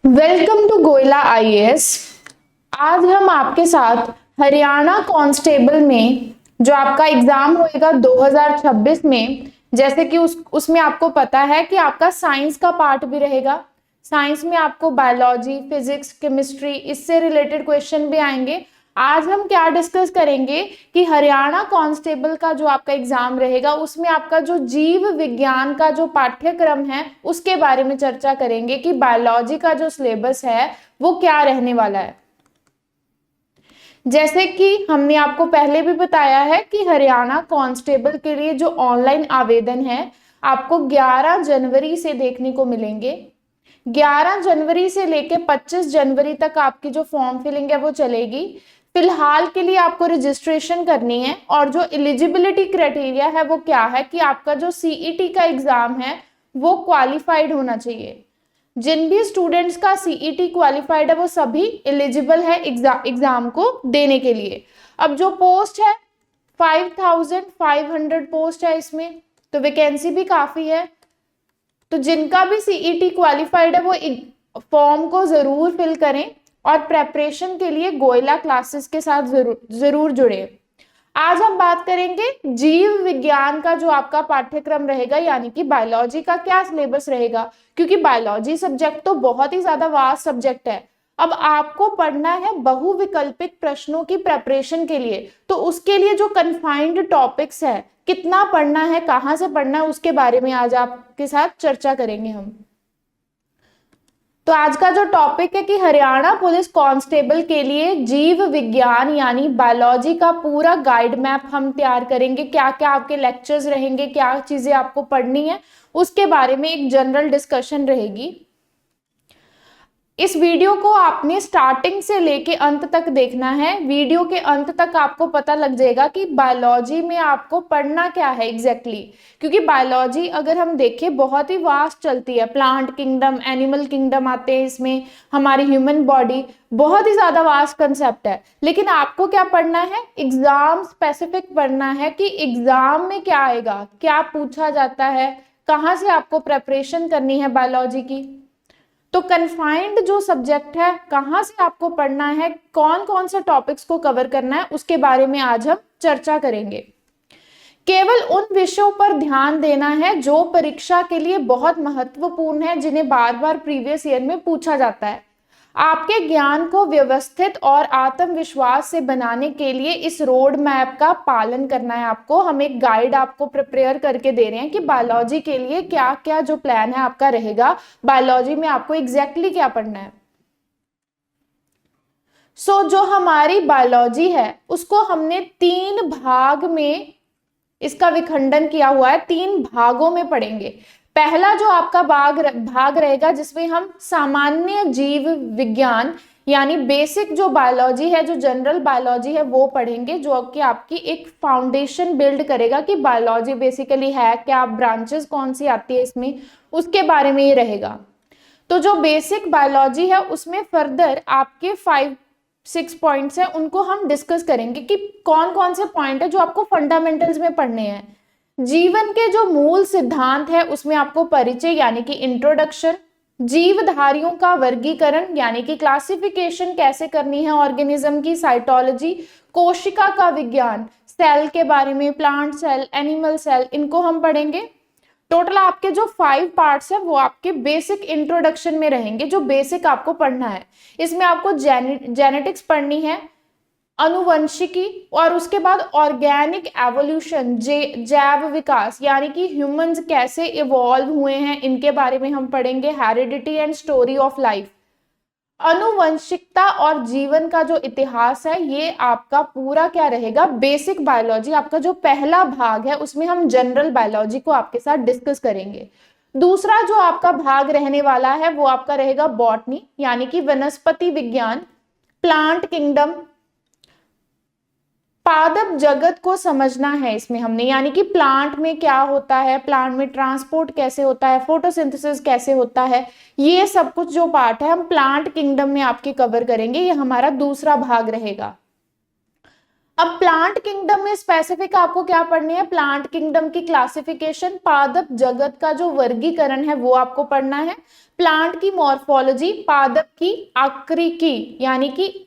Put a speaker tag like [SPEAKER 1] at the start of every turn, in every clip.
[SPEAKER 1] Welcome to Goyla IAS. आज हम आपके साथ हरियाणा कांस्टेबल में जो आपका एग्जाम होएगा 2026 में, जैसे कि उसमें आपको पता है कि आपका साइंस का पार्ट भी रहेगा। साइंस में आपको बायोलॉजी, फिजिक्स, केमिस्ट्री, इससे रिलेटेड क्वेश्चन भी आएंगे। आज हम क्या डिस्कस करेंगे कि हरियाणा कांस्टेबल का जो आपका एग्जाम रहेगा उसमें आपका जो जीव विज्ञान का जो पाठ्यक्रम है उसके बारे में चर्चा करेंगे कि बायोलॉजी का जो सिलेबस है वो क्या रहने वाला है। जैसे कि हमने आपको पहले भी बताया है कि हरियाणा कांस्टेबल के लिए जो ऑनलाइन आवेदन है आपको 11 जनवरी से देखने को मिलेंगे। 11 जनवरी से लेके 25 जनवरी तक आपकी जो फॉर्म फिलिंग है वो चलेगी। फिलहाल के लिए आपको रजिस्ट्रेशन करनी है और जो एलिजिबिलिटी क्राइटेरिया है वो क्या है कि आपका जो सीईटी का एग्जाम है वो क्वालिफाइड होना चाहिए। जिन भी स्टूडेंट्स का सीईटी क्वालिफाइड है वो सभी एलिजिबल है एग्जाम को देने के लिए। अब जो पोस्ट है 5500 पोस्ट है इसमें, तो वैकेंसी भी काफी है। तो जिनका भी सीईटी क्वालिफाइड है वो फॉर्म को जरूर फिल करें और प्रेपरेशन के लिए गोयला क्लासेस के साथ जरूर जुड़े। आज हम बात करेंगे जीव विज्ञान का जो आपका पाठ्यक्रम रहेगा, यानी कि बायोलॉजी का क्या सिलेबस रहेगा, क्योंकि बायोलॉजी सब्जेक्ट तो बहुत ही ज्यादा वास्ट सब्जेक्ट है। अब आपको पढ़ना है बहुविकल्पिक प्रश्नों की प्रेपरेशन के लिए, तो उसके लिए जो कन्फाइंड टॉपिक्स है, कितना पढ़ना है, कहां से पढ़ना है, उसके बारे में आज आपके साथ चर्चा करेंगे हम। तो आज का जो टॉपिक है कि हरियाणा पुलिस कांस्टेबल के लिए जीव विज्ञान यानी बायोलॉजी का पूरा गाइड मैप हम तैयार करेंगे। क्या क्या आपके लेक्चर्स रहेंगे, क्या चीजें आपको पढ़नी है, उसके बारे में एक जनरल डिस्कशन रहेगी। इस वीडियो को आपने स्टार्टिंग से लेके अंत तक देखना है। वीडियो के अंत तक आपको पता लग जाएगा कि बायोलॉजी में आपको पढ़ना क्या है एग्जैक्टली क्योंकि बायोलॉजी अगर हम देखें बहुत ही वास्ट चलती है। प्लांट किंगडम, एनिमल किंगडम आते हैं इसमें, हमारी ह्यूमन बॉडी, बहुत ही ज्यादा वास्ट कंसेप्ट है। लेकिन आपको क्या पढ़ना है, एग्जाम स्पेसिफिक पढ़ना है कि एग्जाम में क्या आएगा, क्या पूछा जाता है, कहाँ से आपको प्रेपरेशन करनी है बायोलॉजी की। तो कन्फाइंड जो सब्जेक्ट है, कहां से आपको पढ़ना है, कौन कौन से टॉपिक्स को कवर करना है, उसके बारे में आज हम चर्चा करेंगे। केवल उन विषयों पर ध्यान देना है जो परीक्षा के लिए बहुत महत्वपूर्ण है, जिन्हें बार बार प्रीवियस ईयर में पूछा जाता है। आपके ज्ञान को व्यवस्थित और आत्मविश्वास से बनाने के लिए इस रोड मैप का पालन करना है आपको। हम एक गाइड आपको प्रिपेयर करके दे रहे हैं कि बायोलॉजी के लिए क्या क्या जो प्लान है आपका रहेगा, बायोलॉजी में आपको एग्जैक्टली क्या पढ़ना है। जो हमारी बायोलॉजी है उसको हमने 3 भाग में इसका विखंडन किया हुआ है, 3 भागों में पढ़ेंगे। पहला जो आपका भाग रहेगा जिसमें हम सामान्य जीव विज्ञान यानी बेसिक जो बायोलॉजी है, जो जनरल बायोलॉजी है वो पढ़ेंगे, जो कि आपकी एक फाउंडेशन बिल्ड करेगा कि बायोलॉजी बेसिकली है क्या, ब्रांचेस कौन सी आती है इसमें, उसके बारे में ये रहेगा। तो जो बेसिक बायोलॉजी है उसमें फर्दर आपके 5-6 पॉइंट्स हैं, उनको हम डिस्कस करेंगे कि कौन कौन से पॉइंट है जो आपको फंडामेंटल्स में पढ़ने हैं। जीवन के जो मूल सिद्धांत है उसमें आपको परिचय यानी कि इंट्रोडक्शन, जीवधारियों का वर्गीकरण यानी कि क्लासिफिकेशन कैसे करनी है ऑर्गेनिज्म की, साइटोलॉजी, कोशिका का विज्ञान, सेल के बारे में, प्लांट सेल, एनिमल सेल, इनको हम पढ़ेंगे। टोटल आपके जो 5 पार्ट्स है वो आपके बेसिक इंट्रोडक्शन में रहेंगे, जो बेसिक आपको पढ़ना है। इसमें आपको जेनेटिक्स पढ़नी है, अनुवंशिकी, और उसके बाद ऑर्गेनिक एवोल्यूशन, जैव विकास यानी कि ह्यूमंस कैसे इवॉल्व हुए हैं, इनके बारे में हम पढ़ेंगे। Heredity and story of life, अनुवंशिकता और जीवन का जो इतिहास है, ये आपका पूरा क्या रहेगा, बेसिक बायोलॉजी। आपका जो पहला भाग है उसमें हम जनरल बायोलॉजी को आपके साथ डिस्कस करेंगे। दूसरा जो आपका भाग रहने वाला है वो आपका रहेगा बॉटनी यानी कि वनस्पति विज्ञान, प्लांट किंगडम, पादप जगत को समझना है इसमें हमने, यानी कि प्लांट में क्या होता है, प्लांट में ट्रांसपोर्ट कैसे होता है, फोटोसिंथेसिस कैसे होता है, ये सब कुछ जो पार्ट है हम प्लांट किंगडम में आपके कवर करेंगे। ये हमारा दूसरा भाग रहेगा। अब प्लांट किंगडम में स्पेसिफिक आपको क्या पढ़नी है, प्लांट किंगडम की क्लासिफिकेशन, पादप जगत का जो वर्गीकरण है वो आपको पढ़ना है, प्लांट की मॉर्फोलॉजी, पादप की आकृति यानी कि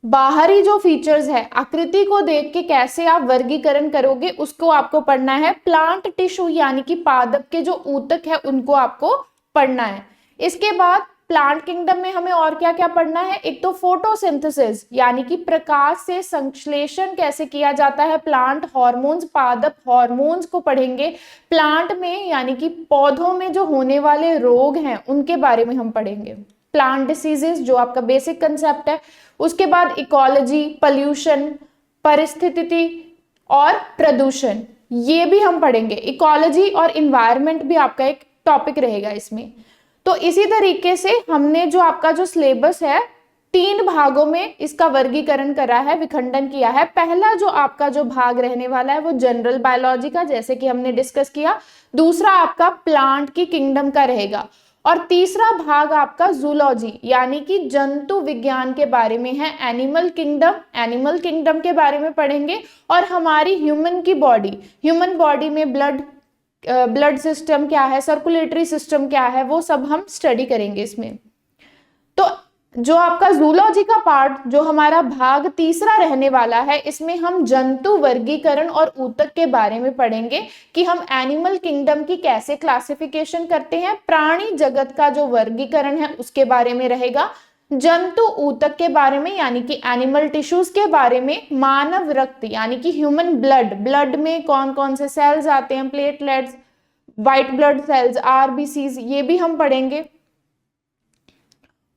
[SPEAKER 1] बाहरी जो फीचर्स है, आकृति को देख के कैसे आप वर्गीकरण करोगे उसको आपको पढ़ना है, प्लांट टिश्यू यानी कि पादप के जो ऊतक है उनको आपको पढ़ना है। इसके बाद प्लांट किंगडम में हमें और क्या क्या पढ़ना है, एक तो फोटोसिंथेसिस यानी कि प्रकाश से संश्लेषण कैसे किया जाता है, प्लांट हार्मोन्स, पादप हार्मोन्स को पढ़ेंगे, प्लांट में यानी कि पौधों में जो होने वाले रोग हैं उनके बारे में हम पढ़ेंगे, प्लांट डिसीजेस जो आपका बेसिक कंसेप्ट है। उसके बाद इकोलॉजी, पॉल्यूशन, परिस्थिति और प्रदूषण, ये भी हम पढ़ेंगे। इकोलॉजी और इन्वायरमेंट भी आपका एक टॉपिक रहेगा इसमें। तो इसी तरीके से हमने जो आपका जो सिलेबस है 3 भागों में इसका वर्गीकरण करा है, विखंडन किया है। पहला जो आपका जो भाग रहने वाला है वो जनरल बायोलॉजी का, जैसे कि हमने डिस्कस किया, दूसरा आपका प्लांट की किंगडम का रहेगा, और तीसरा भाग आपका जूलॉजी यानी कि जंतु विज्ञान के बारे में है, एनिमल किंगडम के बारे में पढ़ेंगे, और हमारी ह्यूमन बॉडी में ब्लड सिस्टम क्या है, सर्कुलेटरी सिस्टम क्या है, वो सब हम स्टडी करेंगे इसमें। तो जो आपका जूलॉजी का पार्ट, जो हमारा भाग तीसरा रहने वाला है, इसमें हम जंतु वर्गीकरण और ऊतक के बारे में पढ़ेंगे कि हम एनिमल किंगडम की कैसे क्लासिफिकेशन करते हैं, प्राणी जगत का जो वर्गीकरण है उसके बारे में रहेगा, जंतु ऊतक के बारे में यानी कि एनिमल टिश्यूज के बारे में, मानव रक्त यानी कि ह्यूमन ब्लड में कौन कौन से सेल्स आते हैं, platelets, white blood cells, RBCs, ये भी हम पढ़ेंगे।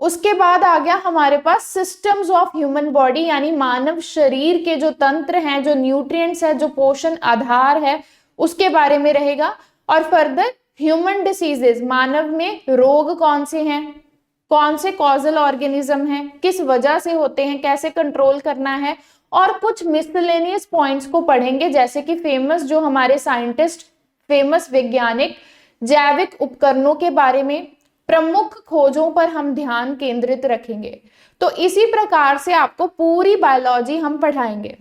[SPEAKER 1] उसके बाद आ गया हमारे पास सिस्टम्स ऑफ ह्यूमन बॉडी यानी मानव शरीर के जो तंत्र हैं, जो न्यूट्रिएंट्स है, जो पोषण आधार है, उसके बारे में रहेगा। और फर्दर ह्यूमन डिसीजेस, मानव में रोग कौन से हैं, कौन से कॉजल ऑर्गेनिज्म हैं, किस वजह से होते हैं, कैसे कंट्रोल करना है, और कुछ मिसलेनियस पॉइंट्स को पढ़ेंगे, जैसे कि जो हमारे साइंटिस्ट, फेमस वैज्ञानिक, जैविक उपकरणों के बारे में, प्रमुख खोजों पर हम ध्यान केंद्रित रखेंगे। तो इसी प्रकार से आपको पूरी बायोलॉजी हम पढ़ाएंगे।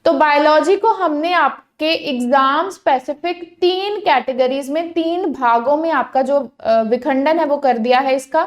[SPEAKER 1] तो बायोलॉजी को हमने आपके एग्जाम स्पेसिफिक 3 कैटेगरीज में, 3 भागों में आपका जो विखंडन है वो कर दिया है इसका।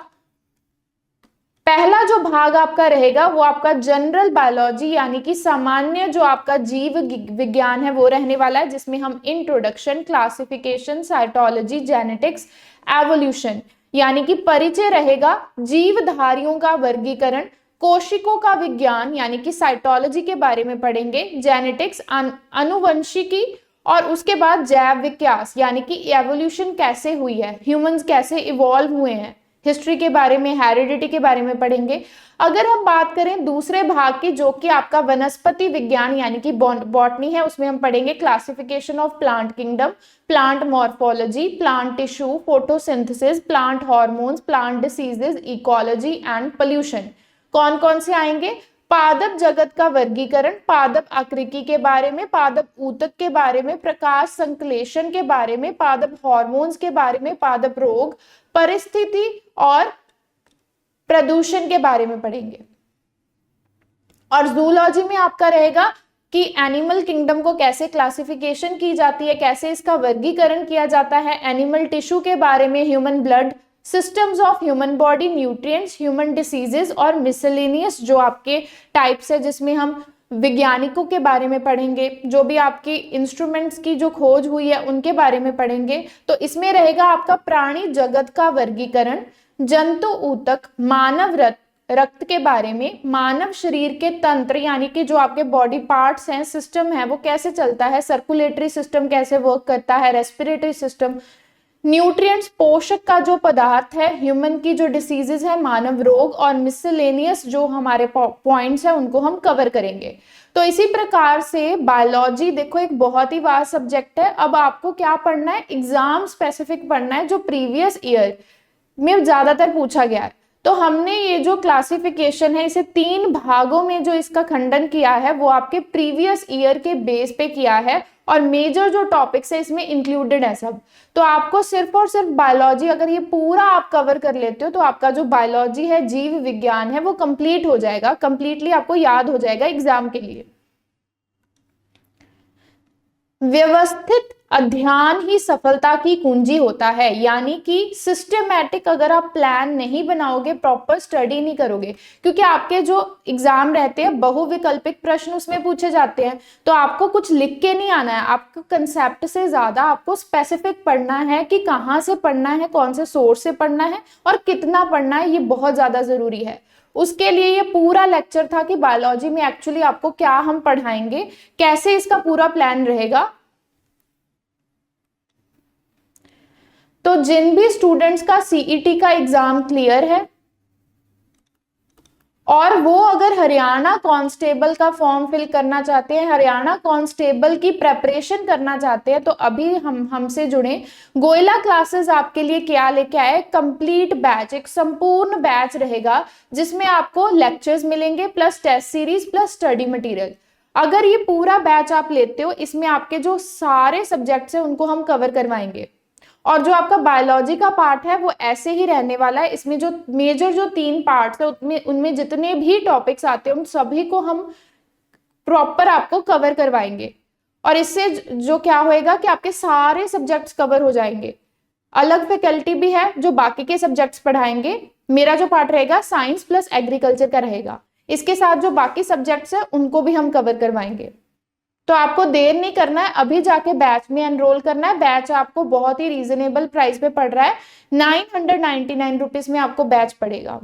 [SPEAKER 1] पहला जो भाग आपका रहेगा वो आपका जनरल बायोलॉजी यानी कि सामान्य जो आपका जीव विज्ञान है वो रहने वाला है, जिसमें हम introduction, classification, cytology, genetics, evolution यानी कि परिचय रहेगा, जीवधारियों का वर्गीकरण, कोशिकों का विज्ञान यानी कि साइटोलॉजी के बारे में पढ़ेंगे, जेनेटिक्स, अनुवंशिकी, और उसके बाद जैव विकास यानी कि एवोल्यूशन कैसे हुई है, ह्यूमंस कैसे इवॉल्व हुए हैं, हिस्ट्री के बारे में, हेरिडिटी के बारे में पढ़ेंगे। अगर हम बात करें दूसरे भाग की, जो कि आपका वनस्पति विज्ञान यानी कि बॉटनी है, उसमें हम पढ़ेंगे classification of plant kingdom, plant morphology, plant tissue, photosynthesis, plant hormones, plant diseases, ecology and pollution. कौन कौन से आएंगे, पादप जगत का वर्गीकरण, पादप आकृति के बारे में, पादप ऊतक के बारे में, प्रकाश संश्लेषण के बारे में, पादप हार्मोन्स के बारे में, पादप रोग, परिस्थिति और प्रदूषण के बारे में पढ़ेंगे। और जूलॉजी में आपका रहेगा कि एनिमल किंगडम को कैसे क्लासिफिकेशन की जाती है, कैसे इसका वर्गीकरण किया जाता है, एनिमल टिश्यू के बारे में, human blood, systems of human body, nutrients, human diseases और मिसलेनियस जो आपके टाइप्स है, जिसमें हम वैज्ञानिकों के बारे में पढ़ेंगे, जो भी आपकी इंस्ट्रूमेंट्स की जो खोज हुई है उनके बारे में पढ़ेंगे। तो इसमें रहेगा आपका प्राणी जगत का वर्गीकरण, जंतु ऊतक, मानव रक्त के बारे में, मानव शरीर के तंत्र यानी कि जो आपके बॉडी पार्ट्स हैं, सिस्टम है, वो कैसे चलता है, सर्कुलेटरी सिस्टम कैसे वर्क करता है, रेस्पिरेटरी सिस्टम, न्यूट्रिएंट्स पोषक का जो पदार्थ है, ह्यूमन की जो डिसीजेस है, मानव रोग, और मिसलेनियस जो हमारे पॉइंट्स है उनको हम कवर करेंगे। तो इसी प्रकार से बायोलॉजी देखो एक बहुत ही वास्ट सब्जेक्ट है। अब आपको क्या पढ़ना है, एग्जाम स्पेसिफिक पढ़ना है, जो प्रीवियस ईयर में ज्यादातर पूछा गया है। तो हमने ये जो क्लासिफिकेशन है इसे 3 भागों में जो इसका खंडन किया है वो आपके प्रीवियस ईयर के बेस पे किया है, और मेजर जो टॉपिक्स है इसमें इंक्लूडेड है सब। तो आपको सिर्फ और सिर्फ बायोलॉजी, अगर ये पूरा आप कवर कर लेते हो तो आपका जो बायोलॉजी है, जीव विज्ञान है, वो कंप्लीट हो जाएगा, कंप्लीटली आपको याद हो जाएगा एग्जाम के लिए। व्यवस्थित अध्ययन ही सफलता की कुंजी होता है, यानी कि सिस्टमैटिक अगर आप प्लान नहीं बनाओगे, प्रॉपर स्टडी नहीं करोगे, क्योंकि आपके जो एग्जाम रहते हैं बहुविकल्पिक प्रश्न उसमें पूछे जाते हैं, तो आपको कुछ लिख के नहीं आना है, आपको कंसेप्ट से ज्यादा आपको स्पेसिफिक पढ़ना है कि कहाँ से पढ़ना है, कौन से सोर्स से पढ़ना है और कितना पढ़ना है, ये बहुत ज्यादा जरूरी है। उसके लिए ये पूरा लेक्चर था कि बायोलॉजी में एक्चुअली आपको क्या हम पढ़ाएंगे, कैसे इसका पूरा प्लान रहेगा। तो जिन भी स्टूडेंट्स का सीईटी का एग्जाम क्लियर है और वो अगर हरियाणा कांस्टेबल का फॉर्म फिल करना चाहते हैं, हरियाणा कांस्टेबल की प्रेपरेशन करना चाहते हैं, तो अभी हमसे जुड़े। गोयला क्लासेस आपके लिए क्या लेके आए, कंप्लीट बैच, एक संपूर्ण बैच रहेगा जिसमें आपको लेक्चर्स मिलेंगे plus test series plus study material. अगर ये पूरा बैच आप लेते हो, इसमें आपके जो सारे सब्जेक्ट्स हैं उनको हम कवर करवाएंगे, और जो आपका बायोलॉजी का पार्ट है वो ऐसे ही रहने वाला है। इसमें जो मेजर जो 3 पार्ट्स है उनमें जितने भी टॉपिक्स आते हैं उन सभी को हम प्रॉपर आपको कवर करवाएंगे, और इससे जो क्या होएगा कि आपके सारे सब्जेक्ट्स कवर हो जाएंगे। अलग फैकल्टी भी है जो बाकी के सब्जेक्ट्स पढ़ाएंगे, मेरा जो पार्ट रहेगा साइंस प्लस एग्रीकल्चर का रहेगा, इसके साथ जो बाकी सब्जेक्ट्स है उनको भी हम कवर करवाएंगे। तो आपको देर नहीं करना है, अभी जाके बैच में एनरोल करना है। बैच आपको बहुत ही रीजनेबल प्राइस पे पड़ रहा है, 999 रुपीज में आपको बैच पड़ेगा।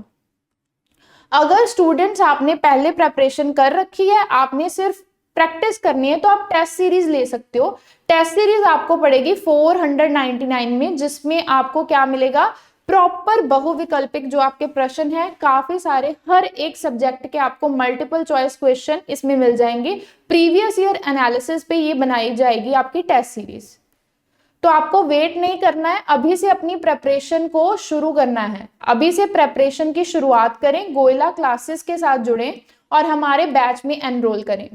[SPEAKER 1] अगर स्टूडेंट्स आपने पहले प्रेपरेशन कर रखी है, आपने सिर्फ प्रैक्टिस करनी है, तो आप टेस्ट सीरीज ले सकते हो। टेस्ट सीरीज आपको पड़ेगी 499 में, जिसमें आपको क्या मिलेगा, प्रॉपर बहुविकल्पिक जो आपके प्रश्न है काफी सारे, हर एक सब्जेक्ट के आपको मल्टीपल चॉइस क्वेश्चन इसमें मिल जाएंगे। प्रीवियस ईयर एनालिसिस पे ये बनाई जाएगी आपकी टेस्ट सीरीज। तो आपको वेट नहीं करना है, अभी से अपनी प्रेपरेशन को शुरू करना है, अभी से प्रेपरेशन की शुरुआत करें, गोयला क्लासेस के साथ जुड़ें और हमारे बैच में एनरोल करें।